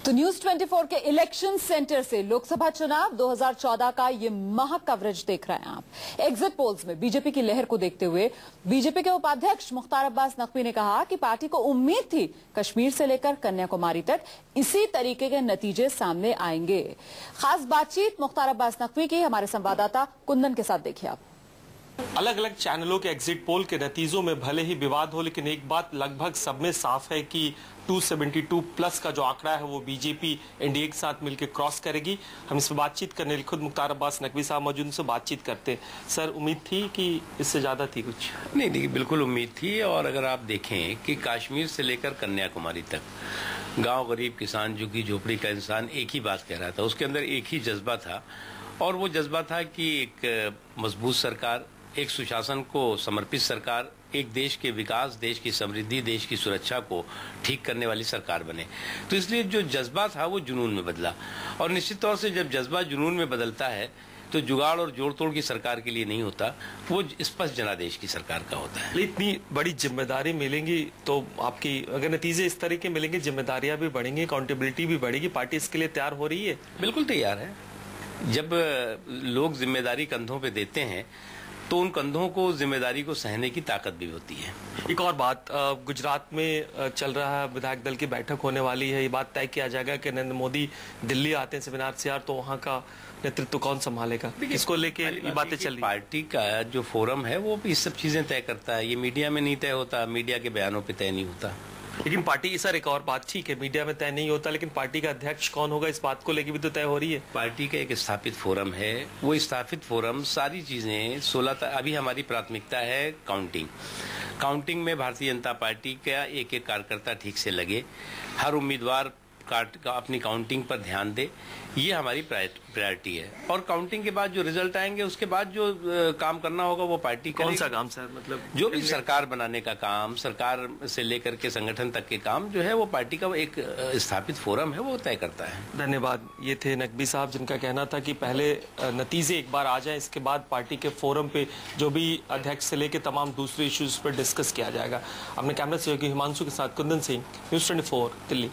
तो न्यूज 24 के election centre से लोकसभा चुनाव 2014 का ये महा कवरेज देख रहे हैं आप। एग्जिट पोल्स में बीजेपी की लहर को देखते हुए बीजेपी के उपाध्यक्ष मुख्तार अब्बास नकवी ने कहा कि पार्टी को उम्मीद थी कश्मीर से लेकर कन्याकुमारी तक इसी तरीके के नतीजे सामने आएंगे। खास बातचीत मुख्तार अब्बास नकवी की हमारे संवाददाता कुंदन के साथ देखिए आप। अलग अलग चैनलों के एग्जिट पोल के नतीजों में भले ही विवाद हो, लेकिन एक बात लगभग सब में साफ है कि 272 प्लस का जो आंकड़ा है वो बीजेपी एनडीए के साथ मिलकर क्रॉस करेगी। हम इस पर बातचीत करने लिए खुद मुख्तार अब्बास नकवी साहब मौजूद, उनसे बातचीत करते हैं। सर, उम्मीद थी कि इससे ज्यादा थी कुछ? नहीं देखिए, बिल्कुल उम्मीद थी। और अगर आप देखें कि कश्मीर से लेकर कन्याकुमारी तक गांव गरीब किसान झुग्गी झोपड़ी का इंसान एक ही बात कह रहा था, उसके अंदर एक ही जज्बा था, और वो जज्बा था कि एक मजबूत सरकार, एक सुशासन को समर्पित सरकार, एक देश के विकास, देश की समृद्धि, देश की सुरक्षा को ठीक करने वाली सरकार बने। तो इसलिए जो जज्बा था वो जुनून में बदला, और निश्चित तौर से जब जज्बा जुनून में बदलता है तो जुगाड़ और जोड़ तोड़ की सरकार के लिए नहीं होता, वो स्पष्ट जनादेश की सरकार का होता है। इतनी बड़ी जिम्मेदारी मिलेंगी तो आपकी अगर नतीजे इस तरह के मिलेंगे, जिम्मेदारियां भी बढ़ेंगी, अकाउंटेबिलिटी भी बढ़ेगी, पार्टी इसके लिए तैयार हो रही है? बिल्कुल तैयार है। जब लोग जिम्मेदारी कंधों पे देते हैं तो उन कंधों को, जिम्मेदारी को सहने की ताकत भी होती है। एक और बात, गुजरात में चल रहा है विधायक दल की बैठक होने वाली है। ये बात तय किया जाएगा कि नरेंद्र मोदी दिल्ली आते हैं सेमिनार से, यार तो वहाँ का नेतृत्व कौन संभालेगा? इसको लेके ये बातें चल रही। पार्टी का जो फोरम है वो इस सब चीजें तय करता है, ये मीडिया में नहीं तय होता, मीडिया के बयानों पे तय नहीं होता। लेकिन पार्टी, सर एक और बात, ठीक है मीडिया में तय नहीं होता, लेकिन पार्टी का अध्यक्ष कौन होगा इस बात को लेकर भी तो तय हो रही है। पार्टी का एक स्थापित फोरम है, वो स्थापित फोरम सारी चीजें 16 अभी हमारी प्राथमिकता है काउंटिंग में भारतीय जनता पार्टी का एक एक कार्यकर्ता ठीक से लगे, हर उम्मीदवार अपनी काउंटिंग पर ध्यान दे, ये हमारी प्रायोरिटी है। और काउंटिंग के बाद जो रिजल्ट आएंगे उसके बाद जो काम करना होगा वो पार्टी कौन सा काम सर? मतलब जो भी सरकार बनाने का काम, सरकार से लेकर के संगठन तक के काम जो है वो पार्टी का एक स्थापित फोरम है, वो तय करता है। धन्यवाद। ये थे नकवी साहब, जिनका कहना था कि पहले नतीजे एक बार आ जाए, इसके बाद पार्टी के फोरम पे जो भी अध्यक्ष से लेकर तमाम दूसरे इश्यूज पर डिस्कस किया जाएगा। अपने कैमरा सहयोगी हिमांशु के साथ कुंदन सिंह, न्यूज 24 दिल्ली।